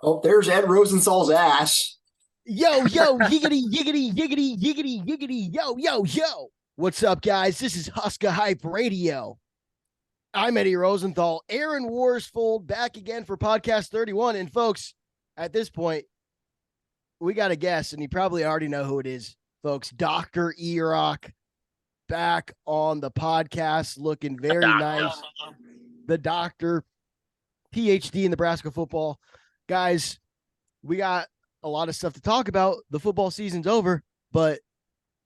Oh, there's Ed Rosenthal's ass. Yo, yiggity, yiggity, yiggity, yiggity, yiggity, yo. What's up, guys? This is Huska Hype Radio. I'm Eddie Rosenthal. Aaron Worsfold back again for podcast 31. And folks, at this point, we got a guess, and you probably already know who it is, folks. Dr. Erock back on the podcast, looking very nice. The doctor, PhD in Nebraska football. Guys, we got a lot of stuff to talk about. The football season's over, but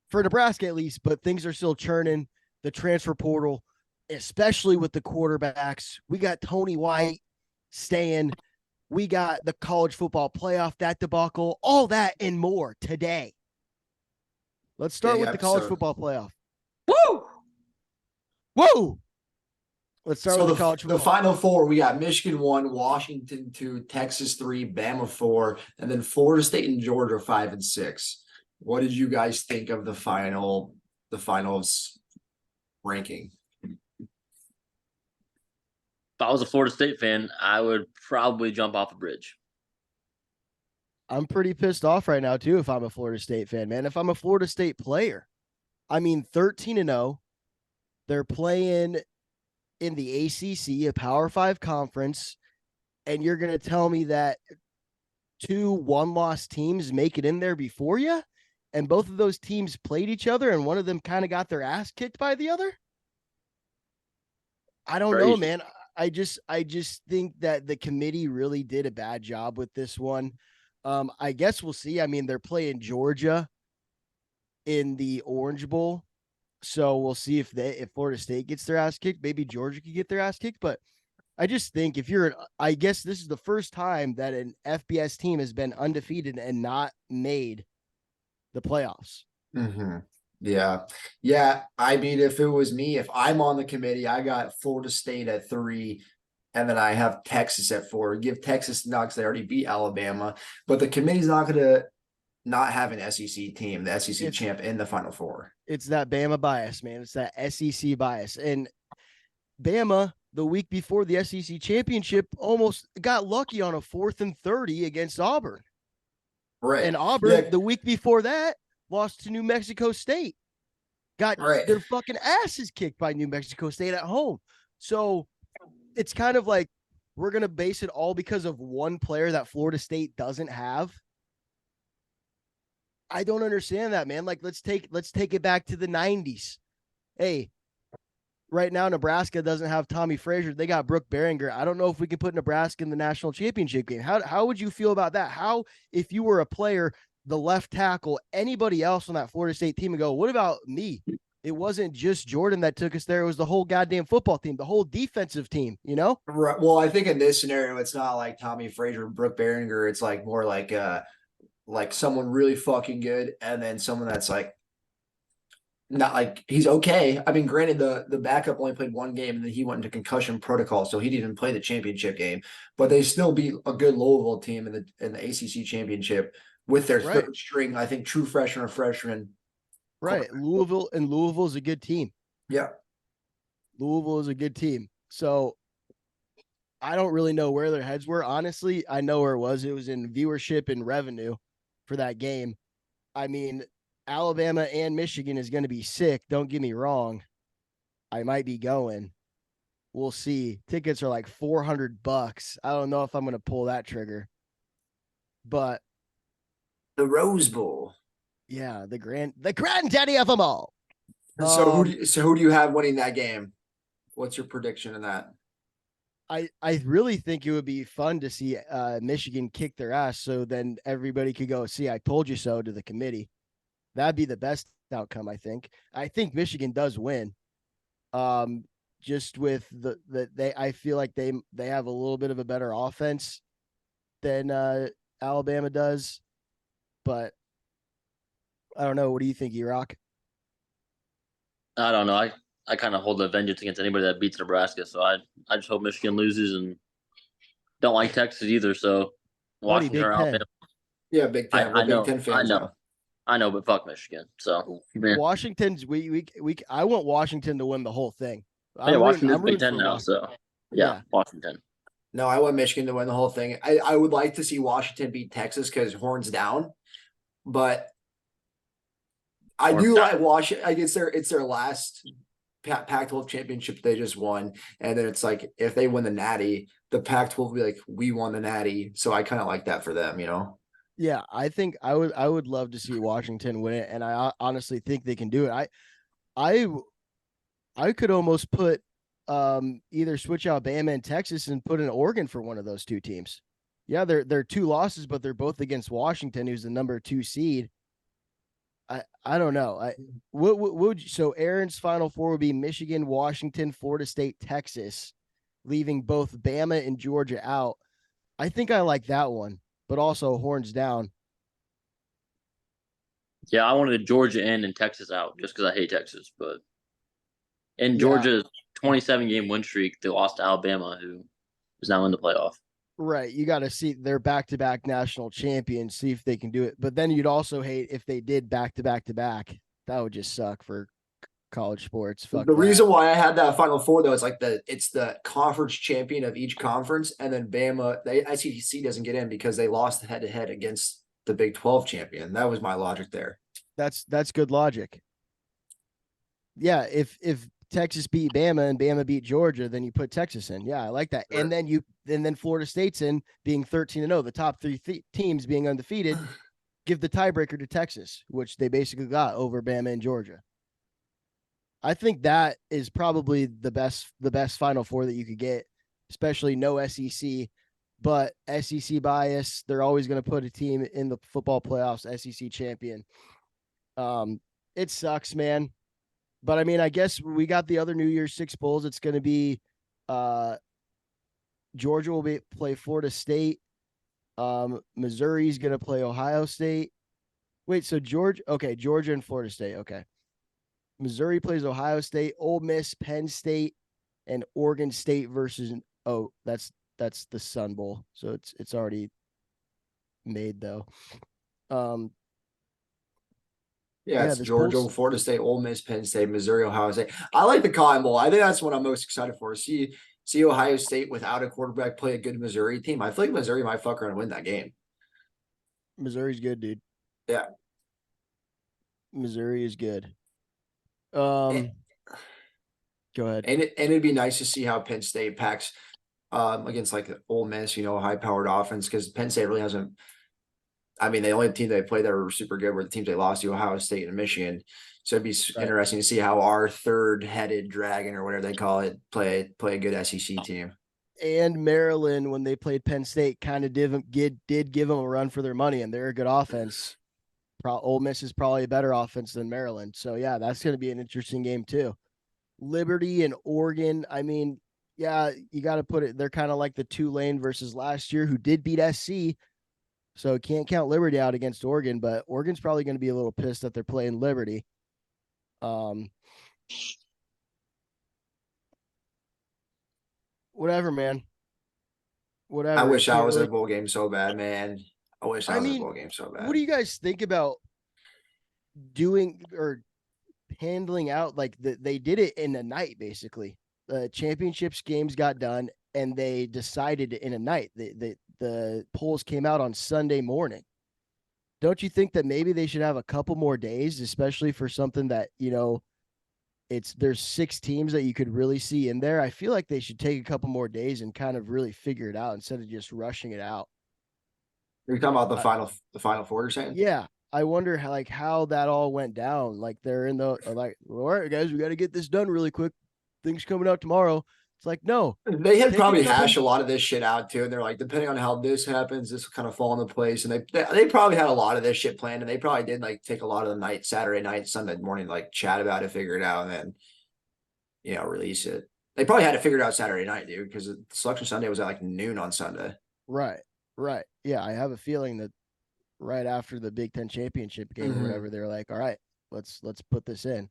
for Nebraska at least, but things are still churning. The transfer portal, especially with the quarterbacks. We got Tony White staying. We got the college football playoff, that debacle, all that and more today. Let's start with the college football playoff. Woo! Let's start with the college football. The Final Four, we got Michigan 1, Washington 2, Texas 3, Bama 4, and then Florida State and Georgia 5 and 6. What did you guys think of the finals ranking? If I was a Florida State fan, I would probably jump off a bridge. I'm pretty pissed off right now, too, if I'm a Florida State fan, man. If I'm a Florida State player, 13-0. They're playing in the ACC, a Power 5 conference, and you're going to tell me that 2 one-loss teams make it in there before you, and both of those teams played each other, and one of them kind of got their ass kicked by the other? I don't know, man. I just think that the committee really did a bad job with this one. I guess we'll see. They're playing Georgia in the Orange Bowl. So we'll see if Florida State gets their ass kicked. Maybe Georgia could get their ass kicked. But I just think I guess this is the first time that an FBS team has been undefeated and not made the playoffs. Mm-hmm. Yeah. If it was me, if I'm on the committee, I got Florida State at 3, and then I have Texas at 4. Give Texas knocks. They already beat Alabama, but the committee's not going to not have an SEC team, the SEC champ in the Final Four. It's that Bama bias, man. It's that SEC bias. And Bama, the week before the SEC championship, almost got lucky on a 4th and 30 against Auburn. Right. And Auburn, the week before that, lost to New Mexico State. Got their fucking asses kicked by New Mexico State at home. So it's kind of like we're going to base it all because of one player that Florida State doesn't have. I don't understand that, man. Like, let's take it back to the 90s. Hey, right now Nebraska doesn't have Tommy Frazier. They got Brooke Behringer. I don't know if we can put Nebraska in the national championship game. How would you feel about that? How, if you were a player, the left tackle, anybody else on that Florida State team, and go, what about me? It wasn't just Jordan that took us there. It was the whole goddamn football team, the whole defensive team, you know? Right. Well, I think in this scenario, it's not like Tommy Frazier and Brooke Behringer. It's like more like someone really fucking good, and then someone that's like not like he's okay. Granted, the backup only played 1 game, and then he went into concussion protocol, so he didn't even play the championship game. But they still beat a good Louisville team in the ACC championship with their third string, I think, true freshman. Right, Louisville is a good team. Yeah, Louisville is a good team. So I don't really know where their heads were. Honestly, I know where it was. It was in viewership and revenue for that game. Alabama and Michigan is going to be sick. Don't get me wrong. I might be going. We'll see. Tickets are like $400. I don't know if I'm going to pull that trigger. But the Rose Bowl. Yeah, the granddaddy of them all. So who do you have winning that game? What's your prediction in that? I really think it would be fun to see Michigan kick their ass, so then everybody could go, see, I told you so to the committee. That'd be the best outcome, I think. I think Michigan does win. Just with I feel like they have a little bit of a better offense than Alabama does. But I don't know. What do you think, Erock? I don't know. I kind of hold the vengeance against anybody that beats Nebraska. So I just hope Michigan loses, and don't like Texas either. So Washington or Alabama. Yeah, Big Ten. I know. Big Ten fans. I know, but fuck Michigan. So Washington's I want Washington to win the whole thing. Washington's Big Ten now. So yeah, Washington. No, I want Michigan to win the whole thing. I would like to see Washington beat Texas because horns down, but I Horns do down. like Washington. Like it's their last Pac-12 championship they just won, and then it's like if they win the Natty, the Pac-12 will be like we won the Natty. So I kind of like that for them, you know. Yeah, I think I would love to see Washington win it, and I honestly think they can do it. I I could almost put either switch out Bama and Texas and put in Oregon for one of those two teams. Yeah, they're two losses, but they're both against Washington, who's the number 2 seed. I don't know. What would so Aaron's final four would be Michigan, Washington, Florida State, Texas, leaving both Bama and Georgia out. I think I like that one, but also horns down. Yeah, I wanted Georgia in and Texas out just because I hate Texas. But in Yeah. Georgia's 27-game win streak, they lost to Alabama, who is now in the playoff. Right. You got to see they're back-to-back national champions, see if they can do it. But then you'd also hate if they did back-to-back-to-back. That would just suck for college sports. Fuck The that. reason why I had that Final Four though is like it's the conference champion of each conference, and then Bama, the SEC doesn't get in because they lost head to head against the Big 12 champion. That was my logic there. That's good logic. Yeah, if Texas beat Bama and Bama beat Georgia, then you put Texas in. Yeah, I like that. Sure. And then Florida State's in, being 13-0, the top three teams being undefeated. Give the tiebreaker to Texas, which they basically got over Bama and Georgia. I think that is probably the best Final Four that you could get, especially no SEC, but SEC bias. They're always going to put a team in the football playoffs, SEC champion. It sucks, man. But I mean, I guess we got the other New Year's Six bowls. It's going to be Georgia will play Florida State. Missouri's going to play Ohio State. Wait, so Georgia and Florida State. Okay. Missouri plays Ohio State, Ole Miss, Penn State, and Oregon State versus that's the Sun Bowl. So it's already made though. Yeah, it's Georgia, Florida State, Ole Miss, Penn State, Missouri, Ohio State. I like the Cotton Bowl. I think that's what I'm most excited for. See Ohio State without a quarterback play a good Missouri team. I feel like Missouri might fuck around and win that game. Missouri's good, dude. Yeah. Missouri is good. Go ahead. And it'd be nice to see how Penn State packs against like Ole Miss, you know, high powered offense, because Penn State really hasn't. I mean, the only team they played that were super good were the teams they lost to, Ohio State and Michigan. So it'd be interesting to see how our third-headed dragon or whatever they call it play a good SEC team. And Maryland, when they played Penn State, kind of did give them a run for their money, and they're a good offense. Ole Miss is probably a better offense than Maryland. So yeah, that's going to be an interesting game too. Liberty and Oregon. I mean, yeah, you got to put it. They're kind of like the Tulane versus last year, who did beat SC. So can't count Liberty out against Oregon, but Oregon's probably going to be a little pissed that they're playing Liberty. Whatever, man. Whatever. I wish I was at a bowl game so bad, man. I wish I was at a bowl game so bad. What do you guys think about doing or handling out like they did it in a night, basically? The championships games got done and they decided in a night. The polls came out on Sunday morning. Don't you think that maybe they should have a couple more days, especially for something that, you know, there's 6 teams that you could really see in there? I feel like they should take a couple more days and kind of really figure it out instead of just rushing it out. You're talking about the final four, you're saying? Yeah. I wonder how that all went down. Like they're in the like, all right, guys, we got to get this done really quick. Things coming out tomorrow. It's like, no. They had probably hashed a lot of this shit out too. And they're like, depending on how this happens, this will kind of fall into place. And they probably had a lot of this shit planned, and they probably did like take a lot of the night, Saturday night, Sunday morning, like chat about it, figure it out, and then, you know, release it. They probably had to figure it out Saturday night, dude, because the Selection Sunday was at like noon on Sunday. Right. Yeah, I have a feeling that right after the Big Ten championship game or whatever, they're like, all right, let's put this in.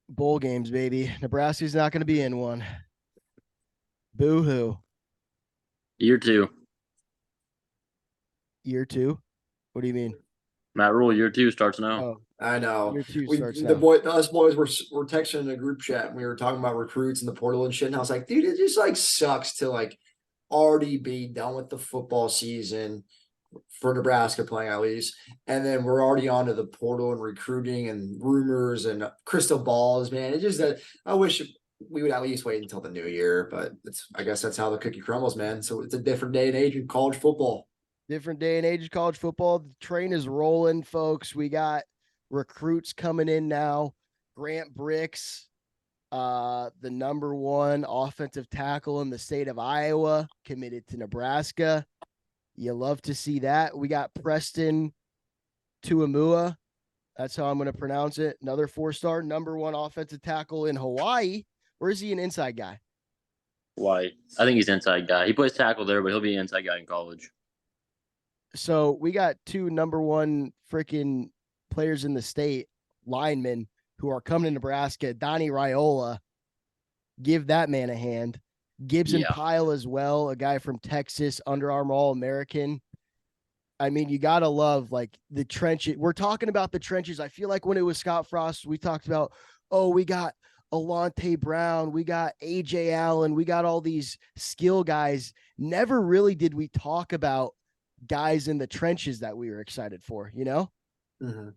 Bowl games, baby. Nebraska's not going to be in one. Boo-hoo. Year 2. Year 2? What do you mean? Matt Rule, year 2 starts now. Oh, I know. Year two We starts the now. boy us boys were texting in a group chat and we were talking about recruits and the portal and shit. And I was like, dude, it just like sucks to like already be done with the football season for Nebraska playing at least. And then we're already on to the portal and recruiting and rumors and crystal balls, man. It just I wish we would at least wait until the new year, but I guess that's how the cookie crumbles, man. So it's a different day and age in college football. Different day and age of college football. The train is rolling, folks. We got recruits coming in now. Grant Bricks, the number one offensive tackle in the state of Iowa, committed to Nebraska. You love to see that. We got Preston Tuamua. That's how I'm going to pronounce it. Another 4-star, number one offensive tackle in Hawaii. Or is he an inside guy? Why? I think he's inside guy. He plays tackle there, but he'll be an inside guy in college. So we got 2 number one freaking players in the state, linemen, who are coming to Nebraska. Donnie Raiola, give that man a hand. Gibson Pyle as well, a guy from Texas, Under Armour All-American. I mean, you got to love like the trenches. We're talking about the trenches. I feel like when it was Scott Frost, we talked about, oh, we got Alante Brown, we got AJ Allen, we got all these skill guys. Never really did we talk about guys in the trenches that we were excited for, you know? Mm-hmm.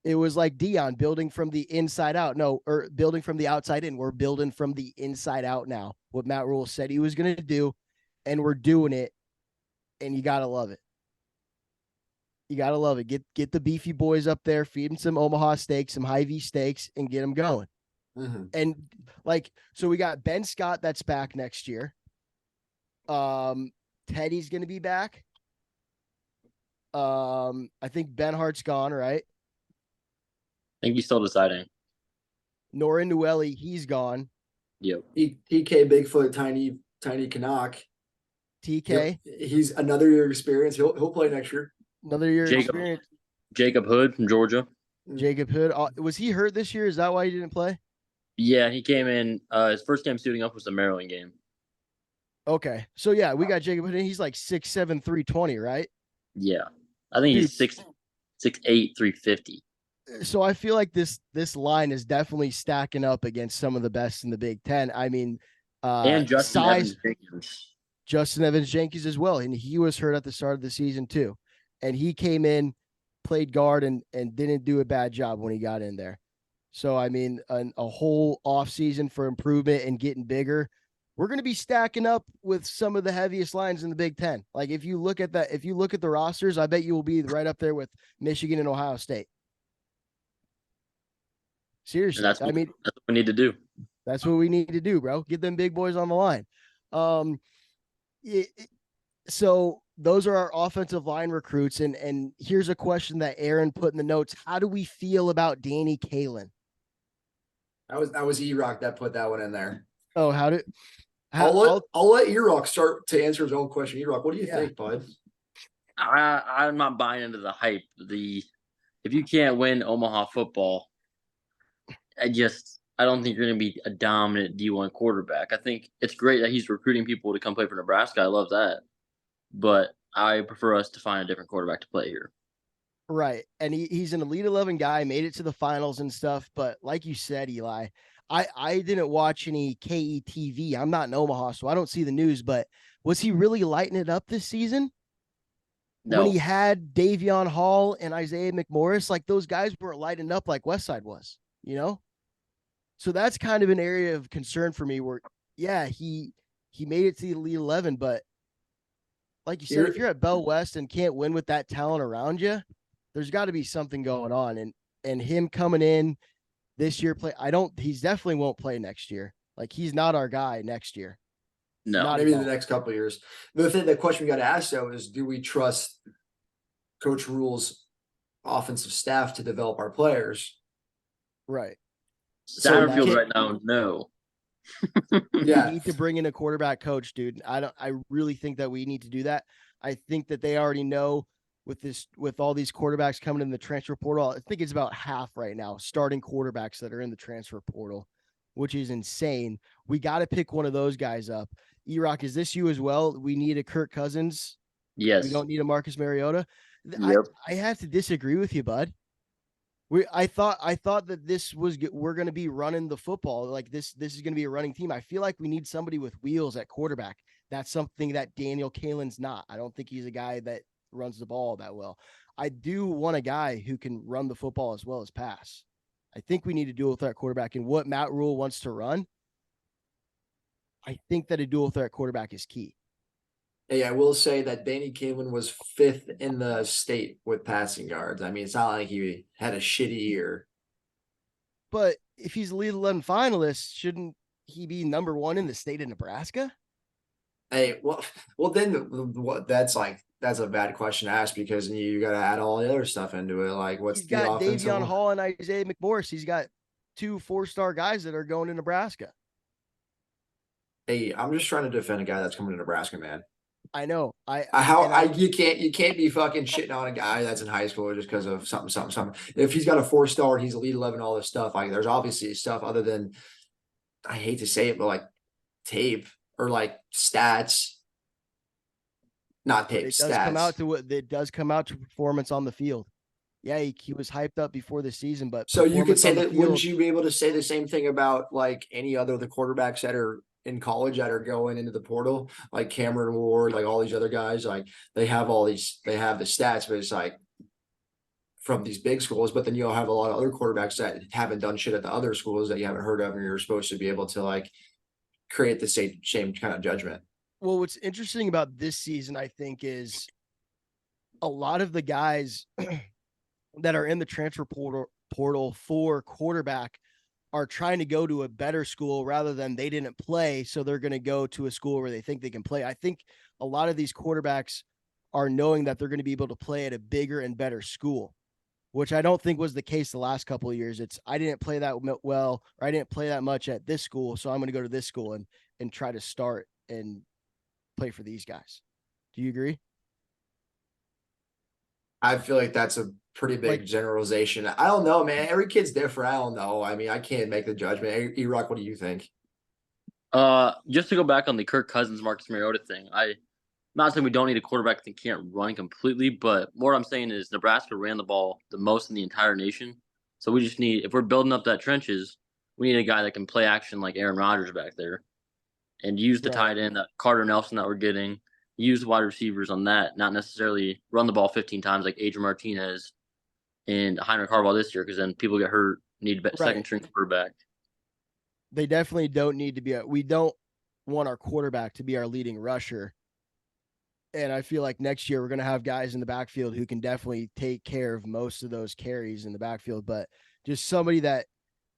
It was like Dion building from the inside out. No, or building from the outside in. We're building from the inside out now. What Matt Rule said he was going to do, and we're doing it, and you got to love it. You got to love it. Get the beefy boys up there, feed them some Omaha steaks, some Hy-Vee steaks, and get them going. Mm-hmm. And like, so we got Ben Scott that's back next year. Teddy's going to be back. I think Ben Hart's gone, right? I think he's still deciding. Nora Newelly, he's gone. Yep. TK Bigfoot, tiny Canuck. TK, He's another year experience. He'll play next year. another year experience. Jacob Hood from Georgia. Jacob Hood, was he hurt this year? Is that why he didn't play? Yeah, he came in. His first game suiting up was the Maryland game. Okay, so yeah, we got Jacob Hood. And he's like 6'7", 320, right? Yeah, I think he's 6'8", 350. So I feel like this line is definitely stacking up against some of the best in the Big Ten. I mean, and Justin Evans Jenkins. Justin Evans Jenkins as well, and he was hurt at the start of the season too, and he came in, played guard, and didn't do a bad job when he got in there. So I mean, a whole offseason for improvement and getting bigger. We're going to be stacking up with some of the heaviest lines in the Big Ten. Like if you look at that, if you look at the rosters, I bet you will be right up there with Michigan and Ohio State. Seriously, That's what we need to do. That's what we need to do, bro. Get them big boys on the line. So those are our offensive line recruits. And here's a question that Aaron put in the notes. How do we feel about Danny Kalen? That was Erock that put that one in there. Oh, I'll let Erock start to answer his own question. Erock, what do you think, bud? I'm not buying into the hype. If you can't win Omaha football, I don't think you're going to be a dominant D1 quarterback. I think it's great that he's recruiting people to come play for Nebraska. I love that. But I prefer us to find a different quarterback to play here. Right. And he's an Elite 11 guy, made it to the finals and stuff. But like you said, Eli, I didn't watch any KETV. I'm not in Omaha, so I don't see the news. But was he really lighting it up this season? No. When he had Davion Hall and Isaiah McMorris, like those guys weren't lighting up like Westside was, you know? So that's kind of an area of concern for me where, yeah, he made it to the Elite 11, but like you said, if you're at Bell West and can't win with that talent around you, there's got to be something going on. And him coming in this year, he's definitely won't play next year. Like he's not our guy next year. No, maybe in the next couple of years. The question we got to ask though is, do we trust Coach Rule's offensive staff to develop our players? Right. Satterfield right now, no. Yeah, we need to bring in a quarterback coach, dude. I really think that we need to do that. I think that they already know with all these quarterbacks coming in the transfer portal. I think it's about half right now starting quarterbacks that are in the transfer portal, which is insane. We got to pick one of those guys up. Erock, is this you as well? We need a Kirk Cousins. Yes. We don't need a Marcus Mariota. Yep. I have to disagree with you, bud. I thought that we're going to be running the football. Like this is going to be a running team. I feel like we need somebody with wheels at quarterback. That's something that Daniel Kalen's not. I don't think he's a guy that runs the ball that well. I do want a guy who can run the football as well as pass. I think we need a dual threat quarterback, and what Matt Rule wants to run, I think that a dual threat quarterback is key. Hey, I will say that Danny Kamen was 5th in the state with passing yards. I mean, it's not like he had a shitty year. But if he's a Elite 11 finalist, shouldn't he be number 1 in the state of Nebraska? Hey, well, then what? That's a bad question to ask because you got to add all the other stuff into it. Like, what's He's the got offensive? Davion Hall and Isaiah McMorris. He's got 2 4-star guys that are going to Nebraska. Hey, I'm just trying to defend a guy that's coming to Nebraska, man. I know. You can't be fucking shitting on a guy that's in high school just because of something. If he's got a 4-star and he's Elite 11, all this stuff, like there's obviously stuff other than, I hate to say it, but like tape or like stats. Not tape, it stats. does come out to performance on the field. Yeah, he was hyped up before the season, but so you could say that. Field, wouldn't you be able to say the same thing about like any other of the quarterbacks that are in college that are going into the portal, like Cameron Ward, like all these other guys? Like they have the stats, but it's like from these big schools. But then you'll have a lot of other quarterbacks that haven't done shit at the other schools that you haven't heard of, and you're supposed to be able to like create the same kind of judgment. Well, what's interesting about this season, I think, is a lot of the guys that are in the transfer portal for quarterback are trying to go to a better school rather than they didn't play, so they're going to go to a school where they think they can play. I think a lot of these quarterbacks are knowing that they're going to be able to play at a bigger and better school, which I don't think was the case the last couple of years. I didn't play that well, or I didn't play that much at this school, so I'm going to go to this school and try to start and play for these guys. Do you agree? I feel like that's a pretty big generalization. I don't know, man. Every kid's different. I don't know. I mean, I can't make the judgment. Erock, what do you think? Just to go back on the Kirk Cousins, Marcus Mariota thing, I'm not saying we don't need a quarterback that can't run completely, but what I'm saying is Nebraska ran the ball the most in the entire nation. So we just need, if we're building up that trenches, we need a guy that can play action like Aaron Rodgers back there and use the tight end, that Carter Nelson that we're getting, use wide receivers on that, not necessarily run the ball 15 times like Adrian Martinez and Heinrich Harbaugh this year, because then people get hurt, need second string quarterback. They definitely don't need to be we don't want our quarterback to be our leading rusher. And I feel like next year we're going to have guys in the backfield who can definitely take care of most of those carries in the backfield, but just somebody that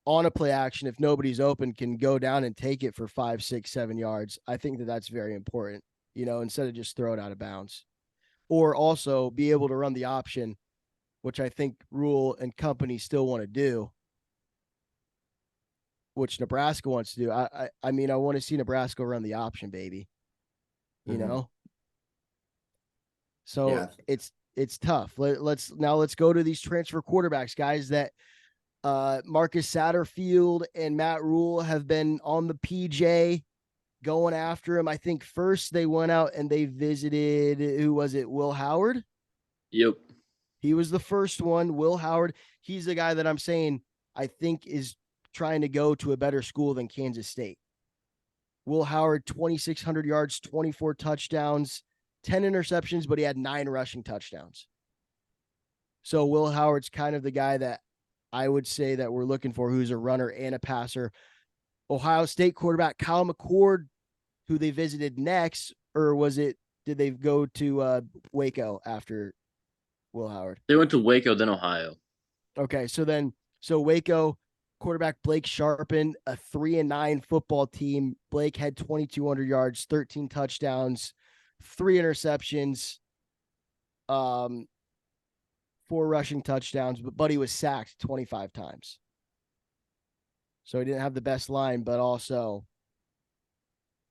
on a play action, if nobody's open, can go down and take it for 5, 6, 7 yards. I think that that's very important, instead of just throw it out of bounds, or also be able to run the option, which I think Rule and company still want to do, which Nebraska wants to do. I mean, I want to see Nebraska run the option, baby. You know? So yeah. It's tough. Let's go to these transfer quarterbacks, guys that Marcus Satterfield and Matt Rule have been on the PJ going after him. I think first they went out and they visited, who was it? Will Howard? Yep. He was the first one. Will Howard. He's the guy that I'm saying I think is trying to go to a better school than Kansas State. Will Howard, 2,600 yards, 24 touchdowns, 10 interceptions, but he had 9 rushing touchdowns. So Will Howard's kind of the guy that I would say that we're looking for, who's a runner and a passer. Ohio State quarterback Kyle McCord, who they visited next, or did they go to Waco after Will Howard? They went to Waco, then Ohio. Okay, so Waco quarterback Blake Sharpen, a 3-9 football team. Blake had 2,200 yards, 13 touchdowns, 3 interceptions, 4 rushing touchdowns, but he was sacked 25 times. So he didn't have the best line, but also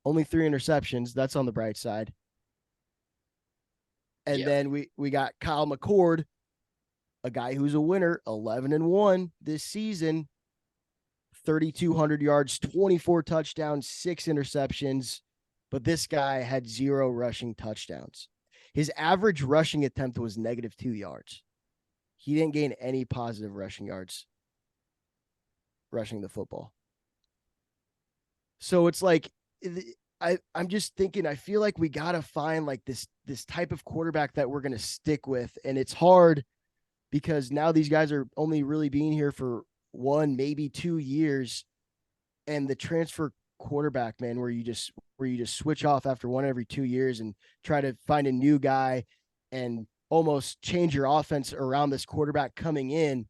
only 3 interceptions. That's on the bright side. And then we got Kyle McCord, a guy who's a winner, 11-1 this season, 3,200 yards, 24 touchdowns, 6 interceptions. But this guy had 0 rushing touchdowns. His average rushing attempt was -2 yards. he didn't gain any positive rushing yards rushing the football. So it's like I'm just thinking, I feel like we gotta find like this type of quarterback that we're gonna stick with. And it's hard because now these guys are only really being here for 1, maybe 2 years. And the transfer quarterback, man, where you just switch off after 1 every 2 years and try to find a new guy and almost change your offense around this quarterback coming in.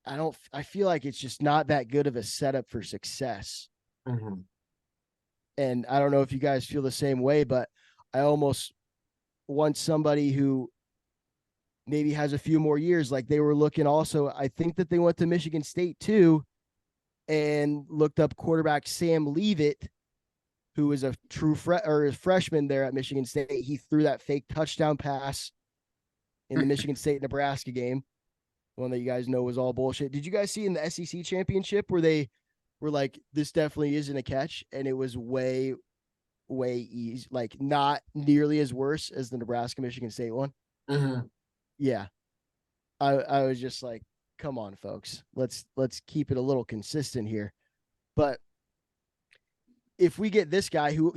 I feel like it's just not that good of a setup for success. Mhm. And I don't know if you guys feel the same way, but I almost want somebody who maybe has a few more years. Like they were looking also, I think that they went to Michigan State too and looked up quarterback Sam Leavitt, who was a true freshman there at Michigan State. He threw that fake touchdown pass in the Michigan State Nebraska game, one that you guys know was all bullshit. Did you guys see in the SEC championship where they were like, this definitely isn't a catch? And it was way easy, like not nearly as worse as the Nebraska Michigan State one. Mm-hmm. Yeah. I was just like, come on, folks. Let's keep it a little consistent here. But if we get this guy who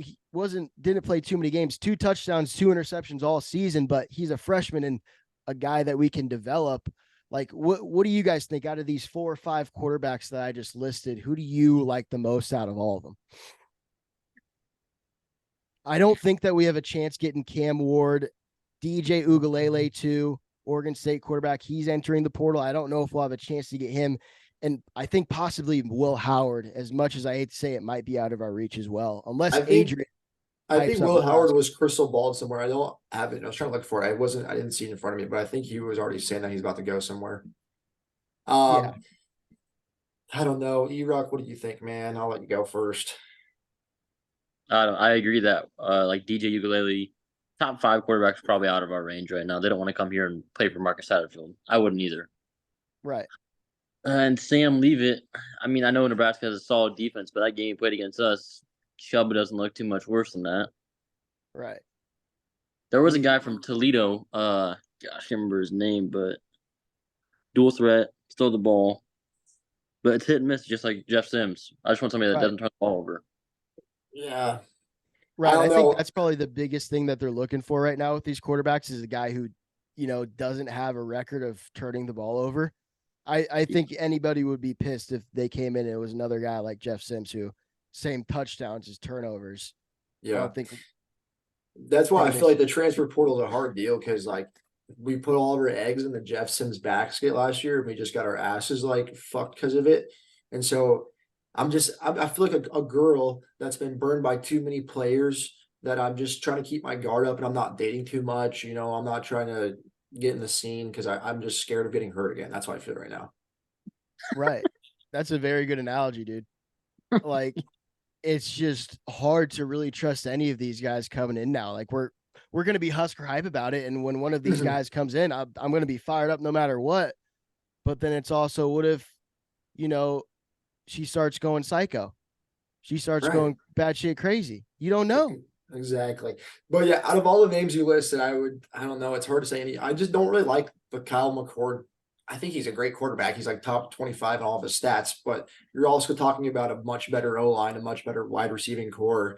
didn't play too many games, 2 touchdowns, 2 interceptions all season, but he's a freshman and a guy that we can develop. Like, what do you guys think out of these 4 or 5 quarterbacks that I just listed? Who do you like the most out of all of them? I don't think that we have a chance getting Cam Ward, DJ Ugalele too, Oregon State quarterback. He's entering the portal. I don't know if we'll have a chance to get him. And I think possibly Will Howard, as much as I hate to say it, might be out of our reach as well. Unless Adrian. I think Will Nebraska. Howard was crystal balled somewhere. I don't have it. I was trying to look for it. I didn't see it in front of me, but I think he was already saying that he's about to go somewhere. Yeah. I don't know. Erock, what do you think, man? I'll let you go first. I agree that like DJ Ukulele, top 5 quarterbacks probably out of our range right now. They don't want to come here and play for Marcus Satterfield. I wouldn't either. Right. And Sam Leavitt, I mean, I know Nebraska has a solid defense, but that game he played against us, Chuba doesn't look too much worse than that. Right. There was a guy from Toledo, gosh, I can't remember his name, but dual threat, stole the ball. But it's hit and miss, just like Jeff Sims. I just want somebody that doesn't turn the ball over. Yeah. Right. I think that's probably the biggest thing that they're looking for right now with these quarterbacks is a guy who, doesn't have a record of turning the ball over. I think anybody would be pissed if they came in and it was another guy like Jeff Sims who same touchdowns as turnovers. Yeah. I don't think that's why I feel like the transfer portal is a hard deal because like we put all of our eggs in the Jeff Sims basket last year and we just got our asses like fucked because of it. And so I feel like a girl that's been burned by too many players that I'm just trying to keep my guard up and I'm not dating too much. I'm not trying to get in the scene because I'm just scared of getting hurt again. That's how I feel right now. Right. That's a very good analogy, dude. Like, it's just hard to really trust any of these guys coming in now. Like, we're going to be Husker hype about it. And when one of these guys comes in, I'm going to be fired up no matter what. But then it's also, what if, she starts going psycho? She starts going batshit crazy. You don't know. Exactly. But yeah, out of all the names you listed, I don't know. It's hard to say any. I just don't really like the Kyle McCord. I think he's a great quarterback. He's like top 25 in all of his stats, but you're also talking about a much better O-line, a much better wide receiving core.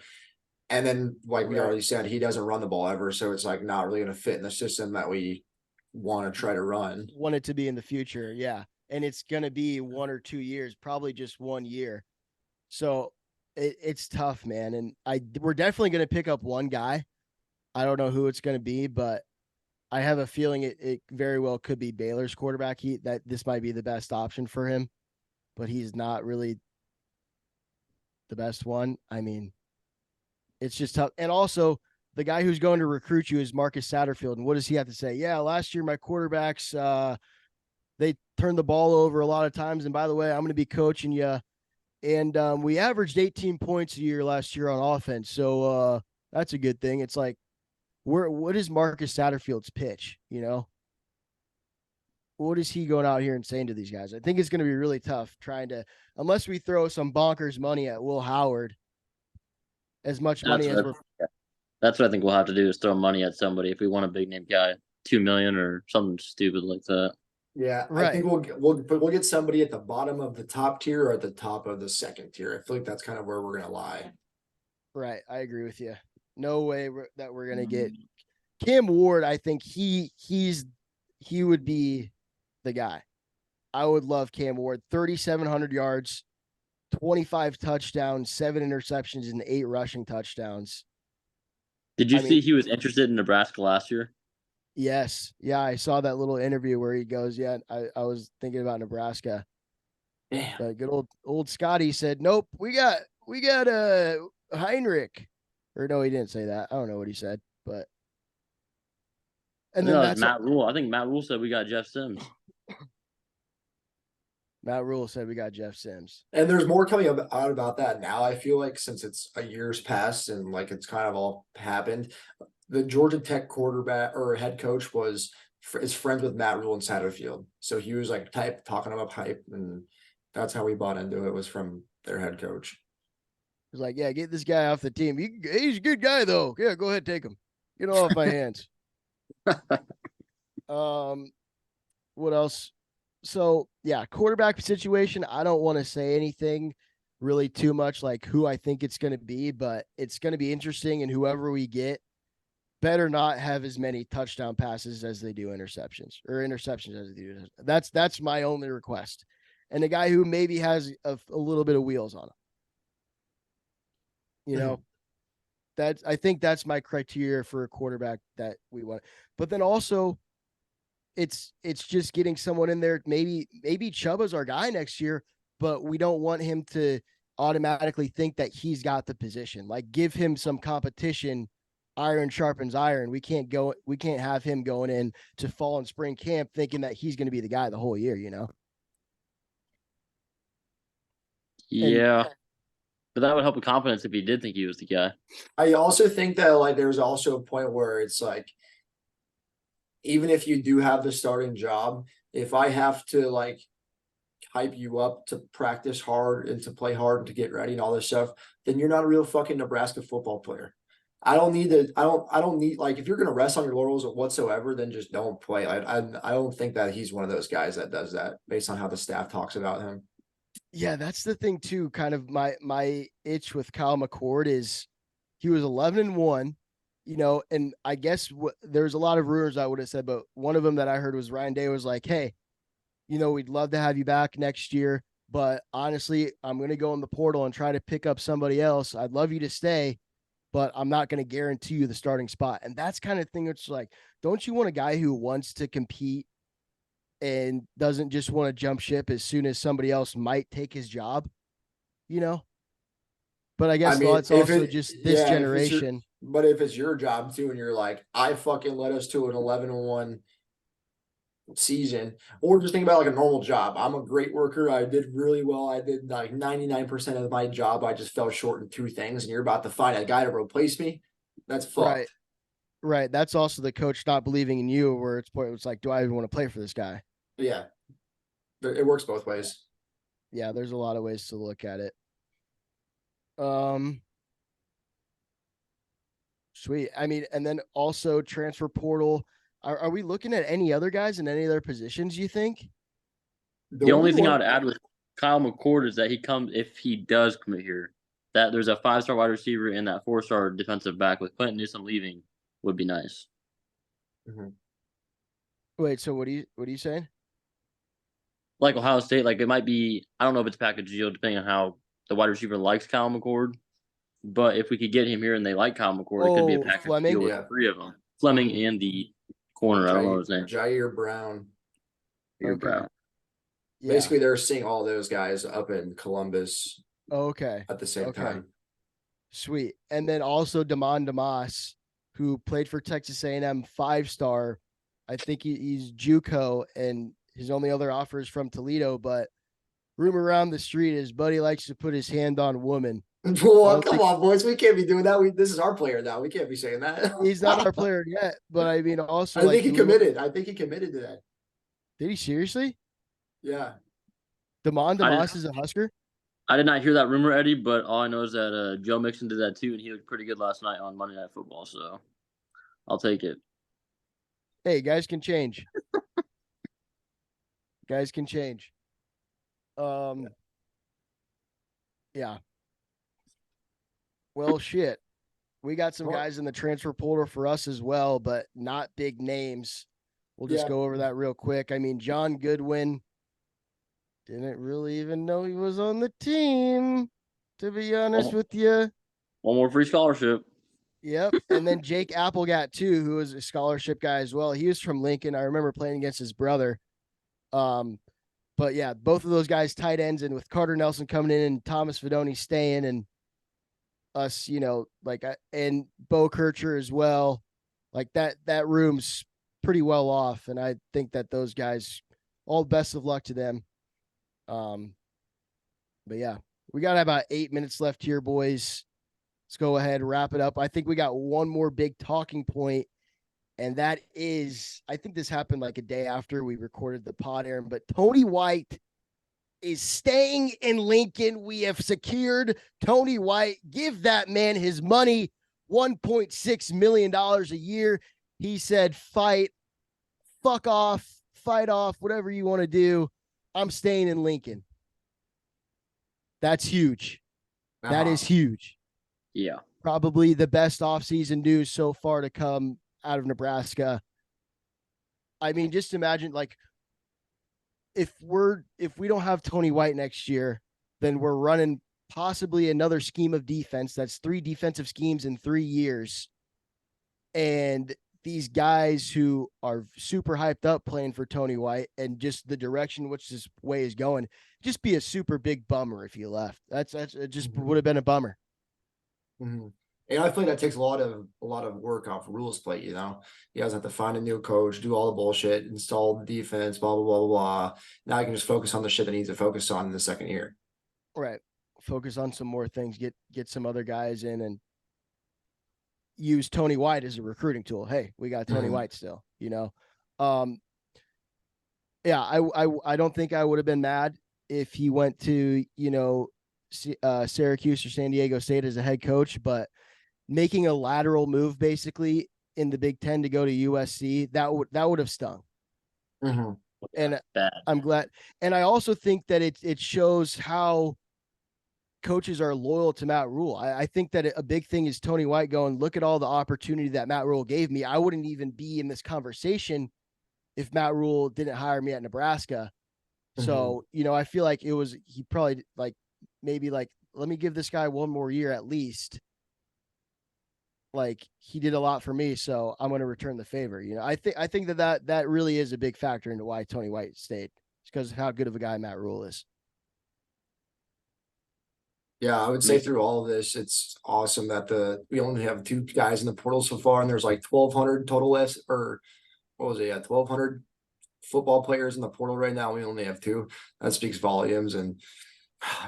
And then, like we already said, he doesn't run the ball ever. So it's like not really going to fit in the system that we want to try to run. Want it to be in the future. Yeah. And it's going to be 1 or 2 years, probably just 1 year. So it's tough, man. And we're definitely going to pick up one guy. I don't know who it's going to be, but I have a feeling it very well could be Baylor's quarterback. That this might be the best option for him, but he's not really the best one. I mean, it's just tough. And also, the guy who's going to recruit you is Marcus Satterfield. And what does he have to say? Yeah, last year my quarterbacks they turned the ball over a lot of times. And by the way, I'm going to be coaching you. And we averaged 18 points a year last year on offense. So that's a good thing. It's like, what is Marcus Satterfield's pitch? What is he going out here and saying to these guys? I think it's going to be really tough unless we throw some bonkers money at Will Howard, as much money as that's what I think we'll have to do is throw money at somebody if we want a big name guy, $2 million or something stupid like that. Yeah, I Right. think we'll get somebody at the bottom of the top tier or at the top of the second tier. I feel like that's kind of where we're gonna lie. Right. I agree with you. No way that we're gonna get Cam Ward. I think he would be the guy. I would love Cam Ward. 3,700 yards, 25 touchdowns, 7 interceptions, and 8 rushing touchdowns. Did you I mean, see he was interested in Nebraska last year? yes. Yeah, I saw that little interview where he goes, yeah, I was thinking about Nebraska. Damn. But good old Scotty said, nope, we got Heinrich. Or no, he didn't say that. I don't know what he said, but and then No, it was that's Matt Rule. I think Matt Rule said we got Jeff Sims. Matt Rule said we got Jeff Sims. And there's more coming out about that now. I feel like since it's a year's passed and like it's kind of all happened. The Georgia Tech quarterback or head coach is friends with Matt Rule in Satterfield, so he was like talking about hype, and that's how we bought into it. Was from their head coach. He's like, yeah, get this guy off the team. He's a good guy though. Yeah, go ahead, take him. Get him off my hands. What else? So yeah, quarterback situation. I don't want to say anything really too much like who I think it's going to be, but it's going to be interesting. And whoever we get better not have as many touchdown passes as they do interceptions as they do. That's my only request. And a guy who maybe has a little bit of wheels on him. You know, I think that's my criteria for a quarterback that we want. But then also it's just getting someone in there. Maybe Chuba's our guy next year, but we don't want him to automatically think that he's got the position. Like give him some competition. Iron sharpens iron. We can't have him going in to fall and spring camp thinking that he's going to be the guy the whole year, you know? And Yeah, but that would help with confidence if he did think he was the guy. I also think that like there's also a point where it's like, even if you do have the starting job, if I have to like hype you up to practice hard and to play hard and to get ready and all this stuff, then you're not a real fucking Nebraska football player. I don't need to. I don't need like if you're gonna rest on your laurels whatsoever, then just don't play. I don't think that he's one of those guys that does that based on how the staff talks about him. yeah, that's the thing too. Kind of my itch with Kyle McCord is he was 11-1, you know, and I guess there's a lot of rumors I would have said, but one of them that I heard was Ryan Day was like, hey, you know, we'd love to have you back next year, but honestly, I'm going to go in the portal and try to pick up somebody else. I'd love you to stay, but I'm not going to guarantee you the starting spot. And that's kind of thing. It's like, don't you want a guy who wants to compete and doesn't just want to jump ship as soon as somebody else might take his job, you know? But I I guess mean, it's if also it, just this yeah, if it's your, generation. but if it's your job too, and you're like, I fucking led us to an 11-1 season, or just think about like a normal job. I'm a great worker. I did really well. I did like 99% of my job. I just fell short in two things, and you're about to find a guy to replace me. That's Right. fucked. Right. That's also the coach not believing in you, where it's like, do I even want to play for this guy? Yeah, it works both ways. Yeah, there's a lot of ways to look at it. Um, Sweet. I mean, and then also transfer portal. Are we looking at any other guys in any other positions, you think? The The only thing I one, would add with Kyle McCord is that he comes if he does commit here. That there's a 5-star wide receiver and that 4-star defensive back with Clinton Newsome leaving would be nice. Wait, so what are you saying? Like Ohio State, like it might be. I don't know if it's a package deal depending on how the wide receiver likes Kyle McCord. But if we could get him here and they like Kyle McCord, it could be a Oh, package Fleming? deal with Yeah. the three of them. Fleming and the corner. I don't know his name. Jair Brown. You're Okay. Brown. Yeah. Basically, they're seeing all those guys up in Columbus Okay. at the same time. Sweet. And then also Damon Damas, who played for Texas A&M, 5-star. I think he's JUCO, and his only other offer is from Toledo. But rumor around the street is Buddy likes to put his hand on women. Well, come on, boys. We can't be doing that. This is our player now. We can't be saying that. He's not our player yet, but I mean, also, I think he committed. I think he committed to that. Did he seriously? Yeah. Damon Damas is a Husker? I did not hear that rumor, Eddie, but all I know is that Joe Mixon did that too, and he looked pretty good last night on Monday Night Football. So I'll take it. Hey, guys can change. Guys can change. Yeah. Well, shit. We got some guys in the transfer portal for us as well, but not big names. We'll just go over that real quick. I mean, John Goodwin didn't really even know he was on the team, to be honest with you. One more free scholarship. Yep. And then Jake Applegat, too, who is a scholarship guy as well. He was from Lincoln. I remember playing against his brother. But yeah, both of those guys tight ends, and with Carter Nelson coming in and Thomas Fedoni staying, and us, and Bo Kircher as well, like that room's pretty well off, and I think that those guys, all best of luck to them. But yeah, we got about 8 minutes left here, boys. Let's go ahead and wrap it up. I think we got one more big talking point, and that is, I think this happened like a day after we recorded the pod, Aaron, but Tony White is staying in Lincoln. We have secured Tony White. Give that man his money, $1.6 million a year. He said, fight, fuck off, fight off, whatever you want to do. I'm staying in Lincoln. That's huge. That is huge. Yeah. Probably the best offseason news so far to come out of Nebraska. I mean, just imagine, like, if we don't have Tony White next year, then we're running possibly another scheme of defense. That's 3 defensive schemes in 3 years. And these guys who are super hyped up playing for Tony White, and just the direction which this way is going, just be a super big bummer if he left. That's it just would have been a bummer. Mm-hmm. And I feel like that takes a lot of work off Rule's plate. You guys have to find a new coach, do all the bullshit, install the defense, blah blah blah blah blah. Now you can just focus on the shit that needs to focus on in the second year. Right. Focus on some more things. Get some other guys in, and use Tony White as a recruiting tool. Hey, we got Tony White still. Yeah, I don't think I would have been mad if he went to Syracuse or San Diego State as a head coach, but making a lateral move basically in the Big Ten to go to USC, that would have stung. Mm-hmm. And I'm glad. And I also think that it shows how coaches are loyal to Matt Rule. I think that a big thing is Tony White going, look at all the opportunity that Matt Rule gave me. I wouldn't even be in this conversation if Matt Rule didn't hire me at Nebraska. So, I feel like he probably maybe let me give this guy one more year at least. Like, he did a lot for me, so I'm going to return the favor. I think that really is a big factor into why Tony White stayed. It's because of how good of a guy Matt Rule is. Yeah, I would say through all of this, it's awesome that we only have 2 guys in the portal so far, and there's like 1,200 total less, or what was it? Yeah, 1,200 football players in the portal right now. We only have 2. That speaks volumes. And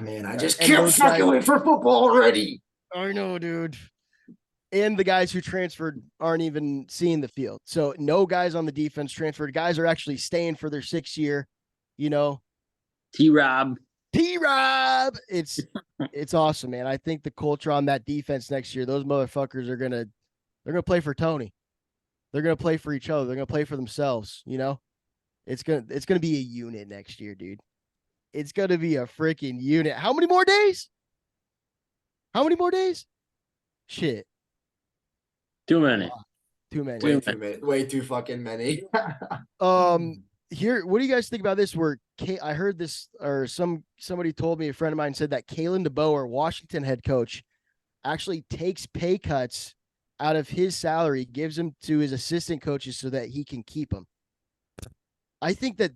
man, I just can't fucking wait for football already. I know, dude. And the guys who transferred aren't even seeing the field. So no guys on the defense transferred. Guys are actually staying for their 6th year. T-Rob. It's awesome, man. I think the culture on that defense next year, those motherfuckers they're gonna play for Tony. They're gonna play for each other. They're gonna play for themselves. It's gonna be a unit next year, dude. It's gonna be a freaking unit. How many more days? Shit. Too many. Way too fucking many. Here, what do you guys think about this? I heard this, or somebody told me, a friend of mine said that Kalen DeBoer, Washington head coach, actually takes pay cuts out of his salary, gives them to his assistant coaches so that he can keep them. I think that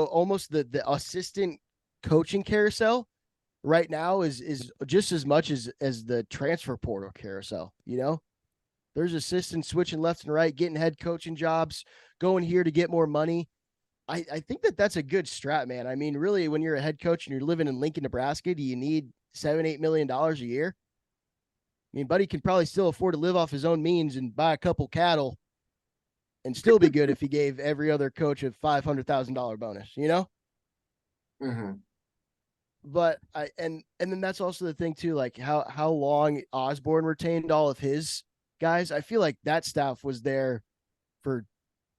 almost the assistant coaching carousel right now is just as much as the transfer portal carousel. There's assistants switching left and right, getting head coaching jobs, going here to get more money. I think that's a good strat, man. I mean, really, when you're a head coach and you're living in Lincoln, Nebraska, do you need $7-8 million a year? I mean, Buddy can probably still afford to live off his own means and buy a couple cattle and still be good if he gave every other coach a $500,000 bonus, Mm-hmm. But and then that's also the thing too, like how long Osborne retained all of his guys. I feel like that staff was there for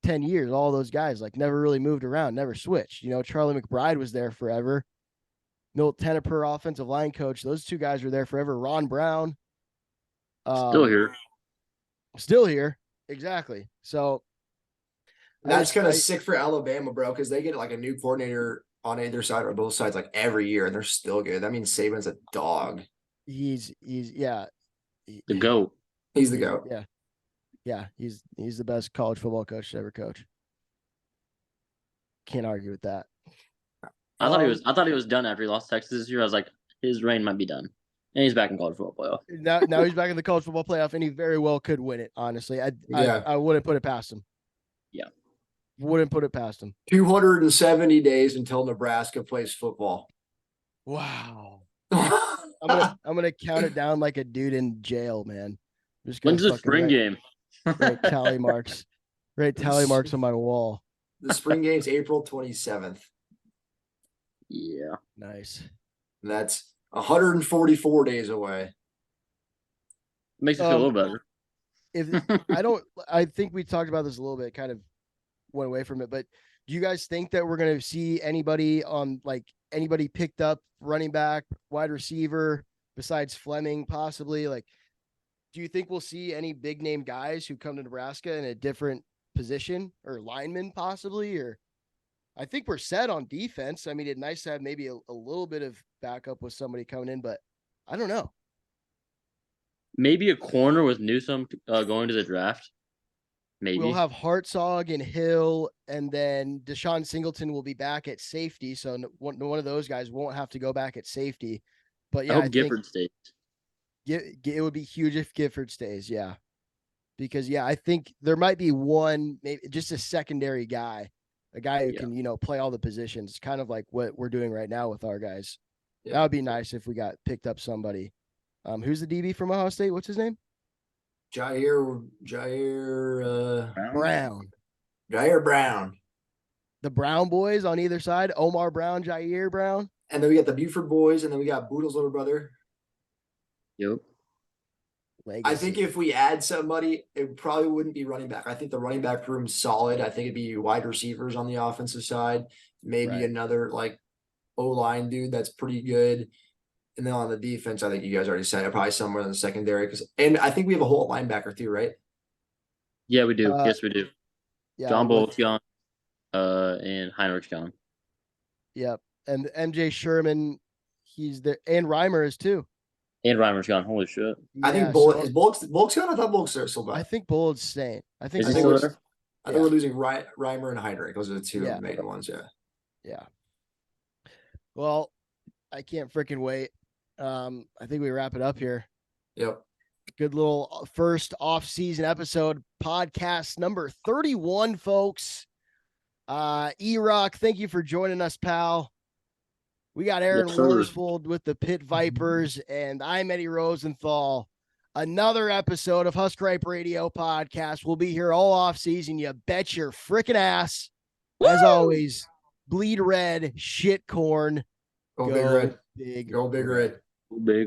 10 years, all those guys like never really moved around, never switched. Charlie McBride was there forever. Milt Teneper, offensive line coach. Those two guys were there forever. Ron Brown. Still here. Still here. Exactly. So That's kind of sick for Alabama, bro, because they get like a new coordinator on either side or both sides like every year, and they're still good. That means Saban's a dog. He's The GOAT. He's the GOAT. Yeah. Yeah. He's the best college football coach to ever coach. Can't argue with that. I thought he was done after he lost Texas this year. I was like, his reign might be done. And he's back in college football playoff. Now he's back in the college football playoff, and he very well could win it, honestly. I wouldn't put it past him. Yeah. Wouldn't put it past him. 270 days until Nebraska plays football. Wow. I'm gonna count it down like a dude in jail, man. When's the spring game? Right, tally marks. Right, tally marks on my wall. The spring game's April 27th. Yeah. Nice. And that's 144 days away. Makes it feel a little better. I think we talked about this a little bit, kind of went away from it, but do you guys think that we're going to see anybody picked up, running back, wide receiver, besides Fleming, possibly? Like, do you think we'll see any big name guys who come to Nebraska in a different position, or linemen possibly? Or I think we're set on defense. I mean, it's nice to have maybe a little bit of backup with somebody coming in, but I don't know. Maybe a corner with Newsome going to the draft. Maybe we'll have Hartzog and Hill, and then Deshaun Singleton will be back at safety. So one of those guys won't have to go back at safety. But yeah, I hope Gifford stays. It would be huge if Gifford stays. Yeah, because I think there might be one, maybe just a secondary guy, a guy who can play all the positions, kind of like what we're doing right now with our guys. Yeah. That would be nice if we got picked up somebody. Who's the DB from Ohio State? What's his name? Jair Brown. Jair Brown. The Brown boys on either side. Omar Brown, Jair Brown. And then we got the Buford boys, and then we got Boodle's little brother. Yep. Legacy. I think if we add somebody, it probably wouldn't be running back. I think the running back room's solid. I think it'd be wide receivers on the offensive side. Maybe another like O-line dude that's pretty good. And then on the defense, I think you guys already said it, probably somewhere in the secondary. And I think we have a whole linebacker too, right? Yeah, we do. Yes, we do. Yeah, John Bolt's gone, and Heinrich's gone. Yep. And MJ Sherman, he's there. And Reimer is too. And Reimer's gone. Holy shit. I think Bullock's gone. I thought Bullock's there still back. I think Bullock's staying. I think still there? I think we're losing Reimer and Heinrich. Those are the two main ones, Yeah. Well, I can't freaking wait. I think we wrap it up here. Yep. Good little first off-season episode, podcast number 31, folks. Erock, thank you for joining us, pal. We got Aaron Worsfold with the Pit Vipers, and I'm Eddie Rosenthal. Another episode of Husker Hype Radio podcast. We'll be here all off-season. You bet your freaking ass. Woo! As always, bleed red, shit corn. Go Big Red. Big Go Big Red. Big